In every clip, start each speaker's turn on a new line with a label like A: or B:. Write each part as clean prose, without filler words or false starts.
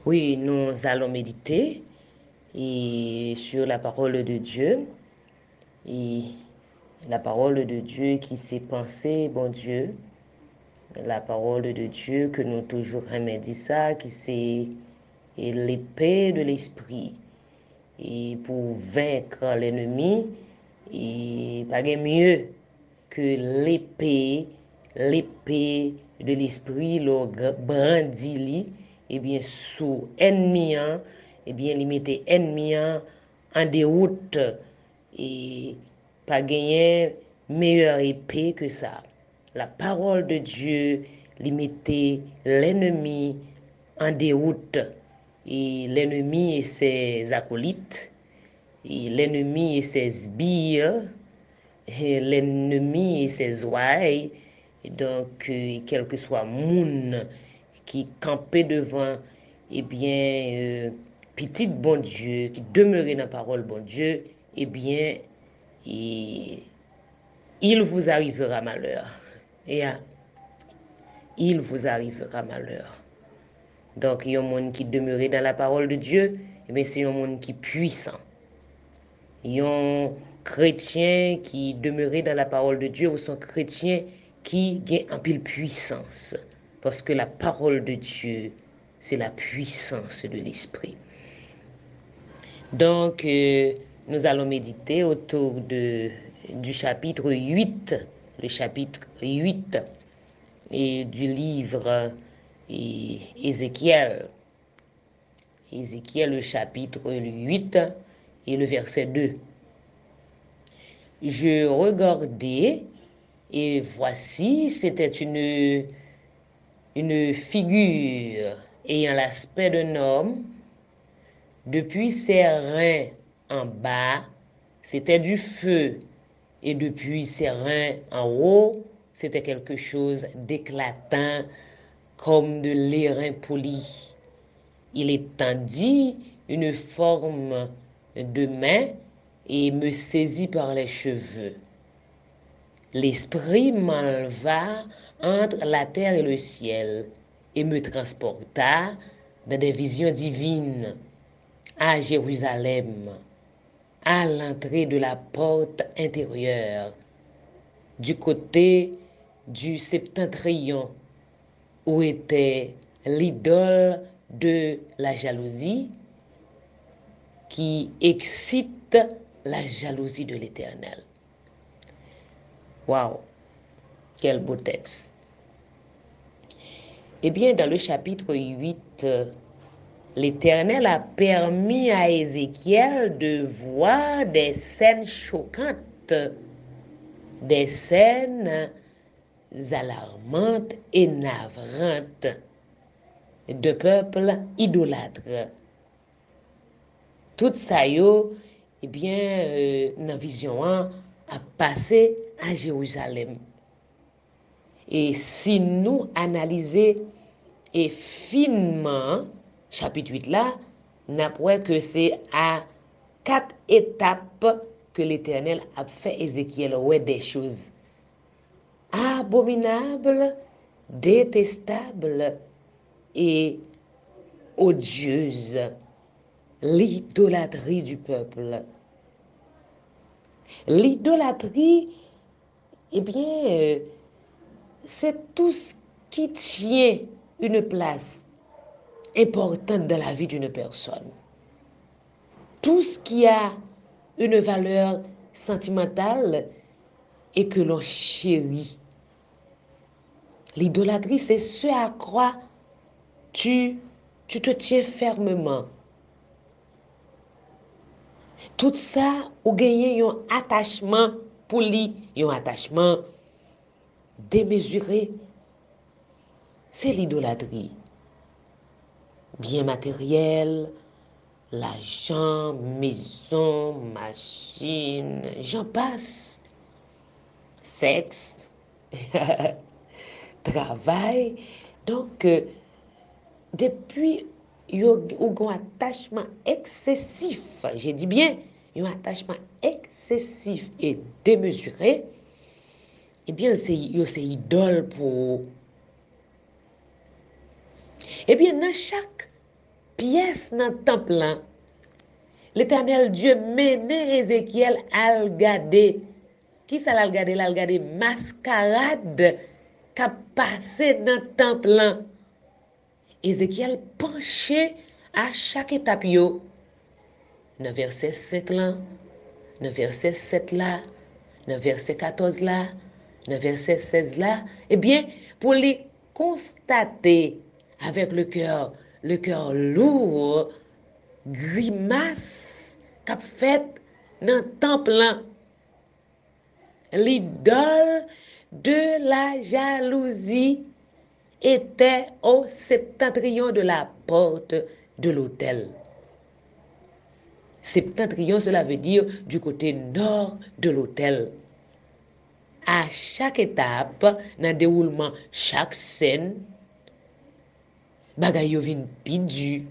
A: Oui, nous allons méditer sur la parole de Dieu et la parole de Dieu qui s'est pensée, bon Dieu, la parole de Dieu que nous toujours aimé dit ça, qui c'est l'épée de l'esprit et pour vaincre l'ennemi et pas mieux que l'épée de l'esprit le brandili et bien sous ennemi et bien limiter ennemi en déroute et pas gagner meilleure épée que ça. La parole de Dieu limiter l'ennemi en déroute et l'ennemi et ses acolytes et l'ennemi et ses sbires et l'ennemi et ses ouailles. Et donc, quel que soit moun qui campait devant, eh bien, petit bon Dieu, qui demeurait dans la parole bon Dieu, eh bien, et, il vous arrivera malheur. Et il vous arrivera malheur. Donc, il y a un monde qui demeurait dans la parole de Dieu, eh bien, c'est un monde qui est puissant. Un chrétien qui demeurait dans la parole de Dieu ou son chrétien qui gagne en pile puissance. Parce que la parole de Dieu, c'est la puissance de l'esprit. Donc, nous allons méditer autour du chapitre 8, le chapitre 8 et du livre Ézéchiel. Ézéchiel, le chapitre 8 et le verset 2. Je regardais et voici, c'était une figure ayant l'aspect d'un homme. Depuis ses reins en bas, c'était du feu. Et depuis ses reins en haut, c'était quelque chose d'éclatant comme de l'airain poli. Il étendit une forme de main et me saisit par les cheveux. L'esprit m'enleva entre la terre et le ciel et me transporta dans des visions divines à Jérusalem, à l'entrée de la porte intérieure, du côté du septentrion, où était l'idole de la jalousie qui excite la jalousie de l'Éternel. Waouh, quel beau texte. Eh bien, dans le chapitre 8, l'Éternel a permis à Ézéchiel de voir des scènes choquantes, des scènes alarmantes et navrantes de peuples idolâtres. Tout ça, eh bien, dans la vision, a passé à Jérusalem. Et si nous analysons et finement, chapitre 8 là, n'approuve que c'est à 4 étapes que l'Éternel a fait Ézéchiel ouais des choses abominables, détestables et odieuses. L'idolâtrie du peuple. L'idolâtrie, eh bien, c'est tout ce qui tient une place importante dans la vie d'une personne. Tout ce qui a une valeur sentimentale et que l'on chérit. L'idolâtrie, c'est ce à quoi tu te tiens fermement. Tout ça, ou gagner un attachement pour lui, un attachement démesuré. C'est l'idolâtrie. Bien matériel, l'argent, maison, machine, j'en passe. Sexe, travail. Donc, depuis, il y a un attachement excessif, j'ai dit bien, un attachement excessif et démesuré, eh bien, c'est idole pour. Eh bien, dans chaque pièce dans le temple là, l'Éternel Dieu menait Ézéchiel à regarder. Qui ça l'a regardé? L'a regardé mascarade qui a passé dans le temple là. Ézéchiel penché à chaque étape yo. Dans verset 5 là, dans verset 7 là, dans verset 14 là, dans verset 16 là, eh bien, pour les constater avec le cœur lourd, grimace qu'a fait dans le temple là. L'idole de la jalousie était au septentrion de la porte de l'autel. Septentrion, cela veut dire du côté nord de l'autel. À chaque étape, dans le déroulement, chaque scène, bagay yo vin pi du.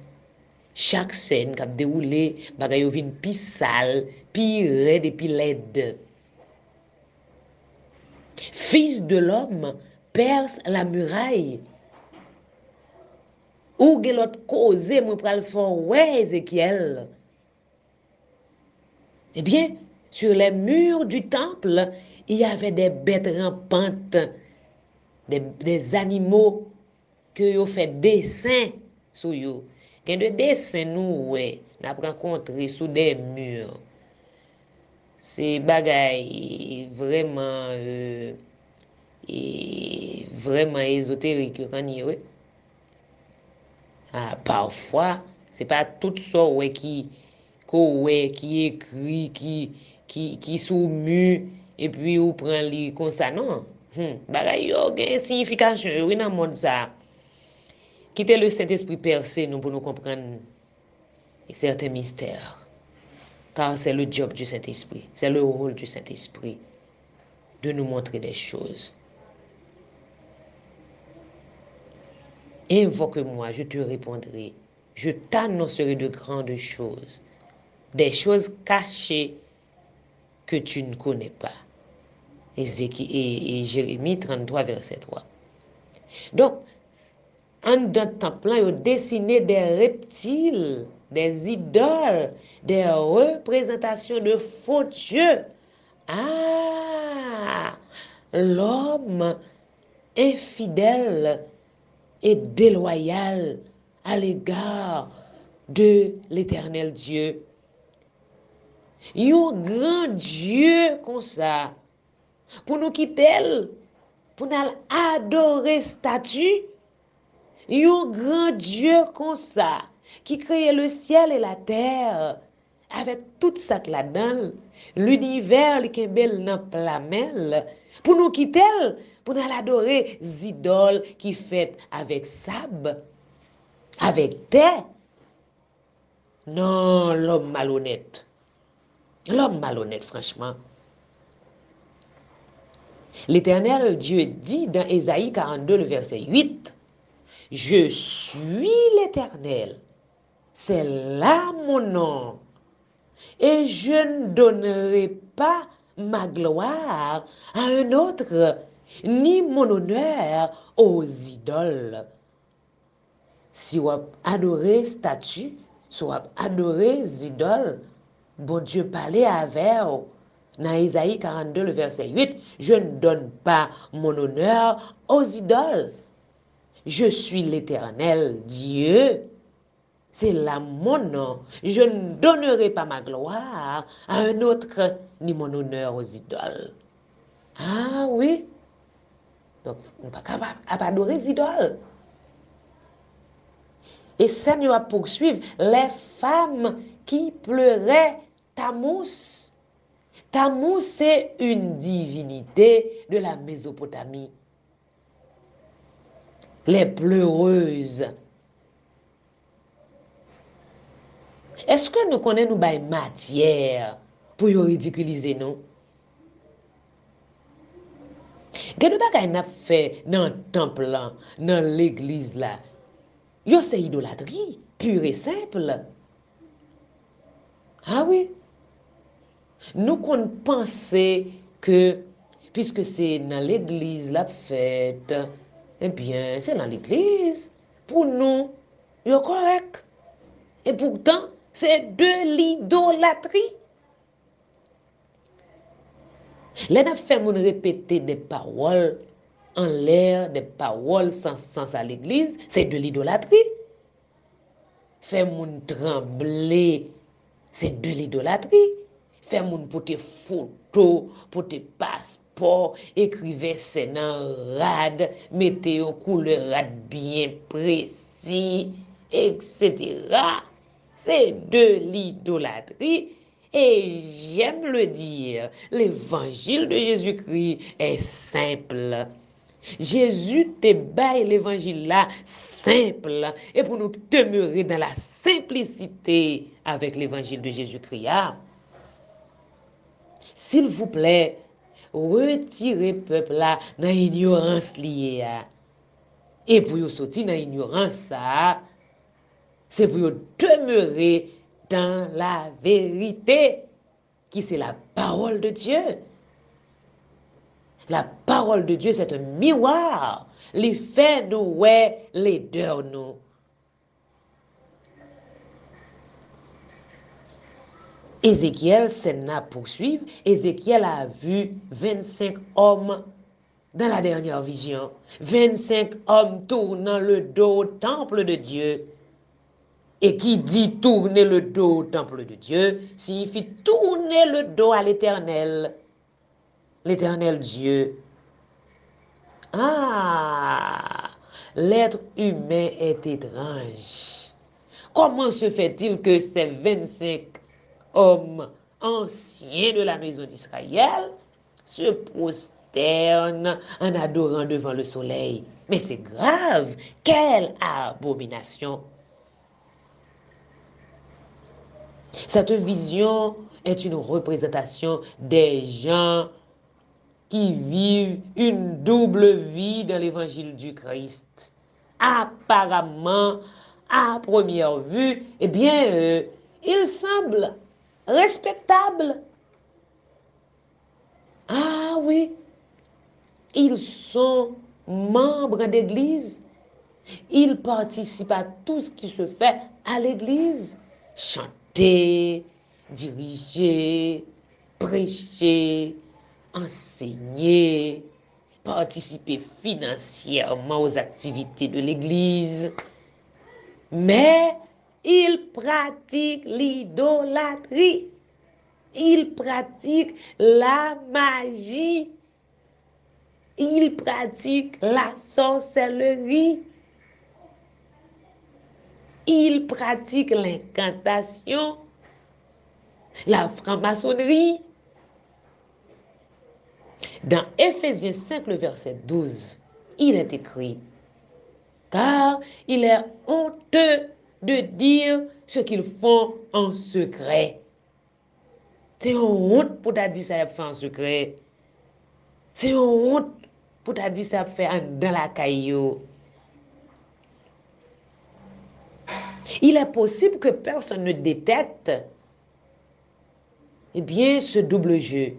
A: Chaque scène qui a déroulé, bagay yo vin pi sale, pi raide et pi laide. Fils de l'homme, perce la muraille. Ou gen l'autre cause, moi pral fort, ouais, Ézéchiel. Eh bien, sur les murs du temple, il y avait des bêtes rampantes, des animaux que ont fait dessin sur eux. Quand de dessin nous, ouais, n'a rencontré sous des murs. C'est bagaille vraiment, vraiment ésotérique, quand y ouais. Ah, parfois, c'est pas tout ça ouais, qui écrit, qui sous mur, et puis ou prend li comme ça, non. Bagay yo gen signification, oui, dans le monde ça. Quitter le Saint-Esprit percé nous pour nous comprendre certains mystères. Car c'est le job du Saint-Esprit, c'est le rôle du Saint-Esprit de nous montrer des choses. Invoque-moi, je te répondrai. Je t'annoncerai de grandes choses, des choses cachées que tu ne connais pas. Et Jérémie 33, verset 3. Donc, en dans le temple, ils ont dessiné des reptiles, des idoles, des représentations de faux dieux. Ah, l'homme infidèle et déloyal à l'égard de l'Éternel Dieu. Un grand Dieu comme ça, pour nous quitter, pour nous adorer statue, un grand Dieu comme ça, qui crée le ciel et la terre, avec tout ça là-dedans, l'univers qui est belle dans plamel, pour nous quitter, pour nous adorer idoles qui fait avec sable, avec terre. Non, l'homme malhonnête. L'homme malhonnête, franchement. L'Éternel Dieu dit dans Ésaïe 42, le verset 8, « Je suis l'Éternel, c'est là mon nom, et je ne donnerai pas ma gloire à un autre, ni mon honneur aux idoles. » Si vous adorez statue, si vous adorez idoles, bon Dieu parlait avec vous. Dans Isaïe 42, le verset 8, je ne donne pas mon honneur aux idoles. Je suis l'Éternel Dieu. C'est là mon nom. Je ne donnerai pas ma gloire à un autre, ni mon honneur aux idoles. Ah oui. Donc, on n'est pas capable d'adorer les idoles. Et Seigneur va poursuivre les femmes qui pleuraient Tammuz. Tammuz, c'est une divinité de la Mésopotamie. Les pleureuses. Est-ce que nous connaissons nous matière pour y ridiculiser nous? Qu'est-ce que nous avons fait dans le temple, dans l'église là? C'est idolâtrie, pure et simple. Ah oui? Nous qu'on pensait que, puisque c'est dans l'église la fête, eh bien, c'est dans l'église. Pour nous, c'est correct. Et pourtant, c'est de l'idolâtrie. Là, nous fait répéter des paroles en l'air, des paroles sans sens à l'église, c'est de l'idolâtrie. Faire moun trembler, c'est de l'idolâtrie. Faire moun pour tes photos, pour tes passeports, écrivez c'est dans rad, mettez une couleur rad bien précis, etc. C'est de l'idolâtrie. Et j'aime le dire, l'évangile de Jésus-Christ est simple. Jésus te baille l'évangile là simple et pour nous demeurer dans la simplicité avec l'évangile de Jésus-Christ. S'il vous plaît, retirez peuple là dans l'ignorance liée. Et pour vous sortir dans l'ignorance ça, c'est pour vous demeurer dans la vérité qui c'est la parole de Dieu. La parole de Dieu, c'est un miroir. Les faits nous, ouais, les deux nous. Ézéchiel s'en a poursuivi. Ézéchiel a vu 25 hommes dans la dernière vision. 25 hommes tournant le dos au temple de Dieu. Et qui dit tourner le dos au temple de Dieu, signifie tourner le dos à l'Éternel. L'Éternel Dieu. Ah, l'être humain est étrange. Comment se fait-il que ces 25 hommes anciens de la maison d'Israël se prosternent en adorant devant le soleil? Mais c'est grave, quelle abomination! Cette vision est une représentation des gens qui vivent une double vie dans l'évangile du Christ. Apparemment, à première vue, eh bien, ils semblent respectables. Ah oui, ils sont membres d'église. Ils participent à tout ce qui se fait à l'église. Chanter, diriger, prêcher, enseigner, participer financièrement aux activités de l'Église. Mais ils pratiquent l'idolâtrie. Ils pratiquent la magie. Ils pratiquent la sorcellerie. Ils pratiquent l'incantation, la franc-maçonnerie. Dans Éphésiens 5, le verset 12, il est écrit, car il est honteux de dire ce qu'ils font en secret. C'est une honte pour ta dire ça fait en secret. C'est une honte pour ta dire ça fait dans la caillou. Il est possible que personne ne détecte, eh bien, ce double jeu.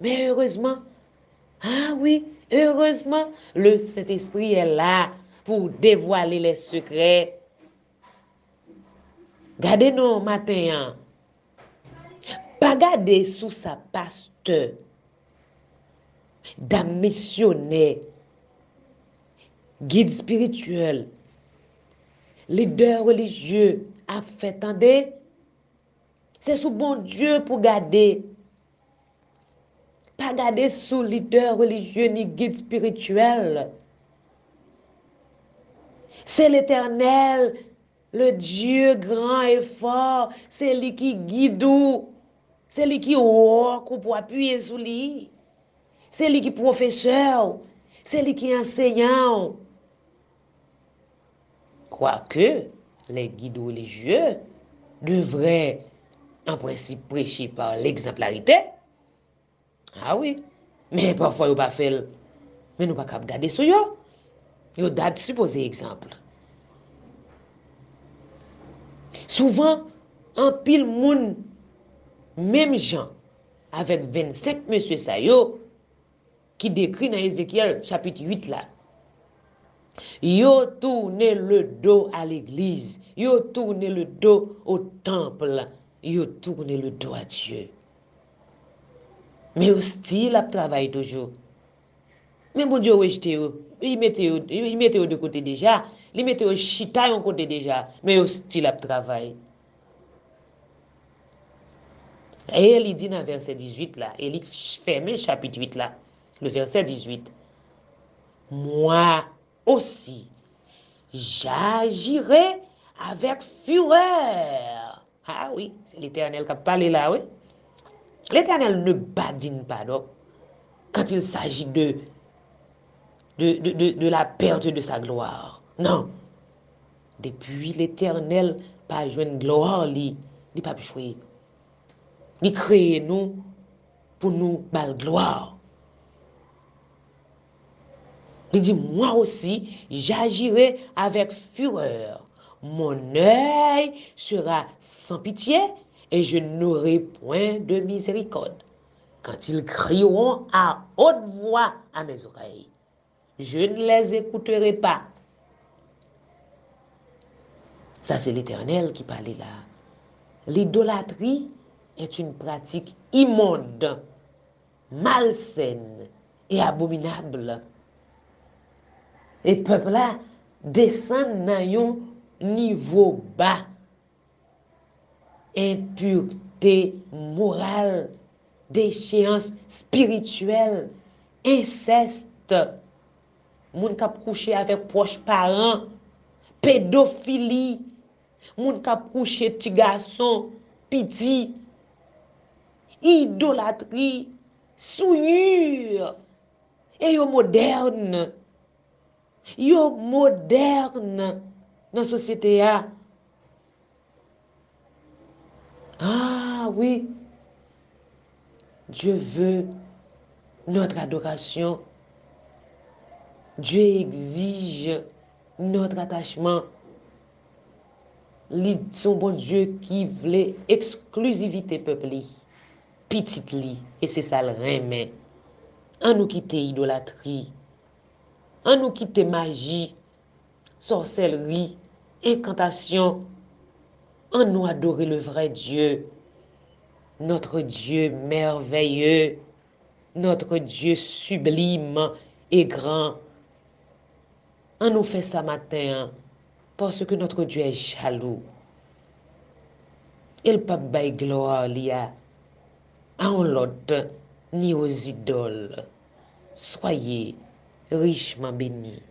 A: Mais heureusement, ah oui, heureusement, le Saint-Esprit est là pour dévoiler les secrets. Gardez-nous matin, pas garder sous sa pasteur, d'un missionnaire, guide spirituel, leader religieux, a fait tendre. C'est sous bon Dieu pour garder. Pas garder sous leader religieux ni guide spirituel. C'est l'Éternel, le Dieu grand et fort. C'est lui qui guide ou. C'est lui qui walk ou pour appuyer sur lui. C'est lui qui professeur. C'est lui qui enseignant. Quoique les guides religieux devraient en principe prêcher par l'exemplarité. Ah oui, mais parfois ils pas fait. Mais nous pas capable garder sur yo. Yo date supposé exemple. Souvent en pile moun même gens avec 25 monsieur sa yo qui décrit dans Ézéchiel chapitre 8 là. Yo tourné le dos à l'église. Yo tourné le dos au temple. Yo tourné le dos à Dieu. Mais hostile à travail toujours. Mais bon Dieu, rejeté, il mettait de côté déjà. Il mettait au chita de côté déjà. Mais hostile à travail. Et il dit dans le verset 18 là, et il ferme chapitre 8 là, le verset 18. Moi aussi, j'agirai avec fureur. Ah oui, c'est l'Éternel qui a parlé là, oui. L'Éternel ne badine pas, donc, quand il s'agit de la perte de sa gloire. Non. Depuis l'Éternel, pas jouer gloire, il pas jouer. Il crée nous pour nous bal gloire. Il dit, moi aussi, j'agirai avec fureur. Mon œil sera sans pitié et je n'aurai point de miséricorde. Quand ils crieront à haute voix à mes oreilles, je ne les écouterai pas. Ça, c'est l'Éternel qui parlait là. L'idolâtrie est une pratique immonde, malsaine et abominable. Et peuple là descend dans un niveau bas, impureté morale, déchéance spirituelle, inceste, moun kap couché avec proches parents, pédophilie, moun kap couché petit garçon, petit, idolâtrie, souillure, et yo moderne. Yo moderne dans la société. Ah oui, Dieu veut notre adoration. Dieu exige notre attachement. Son bon Dieu qui voulait exclusivité peuple, petite li, et c'est ça le remet. En nous quitter idolâtrie, en nous quitter magie, sorcellerie, incantation, en nous adorer le vrai Dieu, notre Dieu merveilleux, notre Dieu sublime et grand. On nous fait ça matin parce que notre Dieu est jaloux. Il ne peut pas bailler gloire à l'autre ni aux idoles. Soyez richement bénis.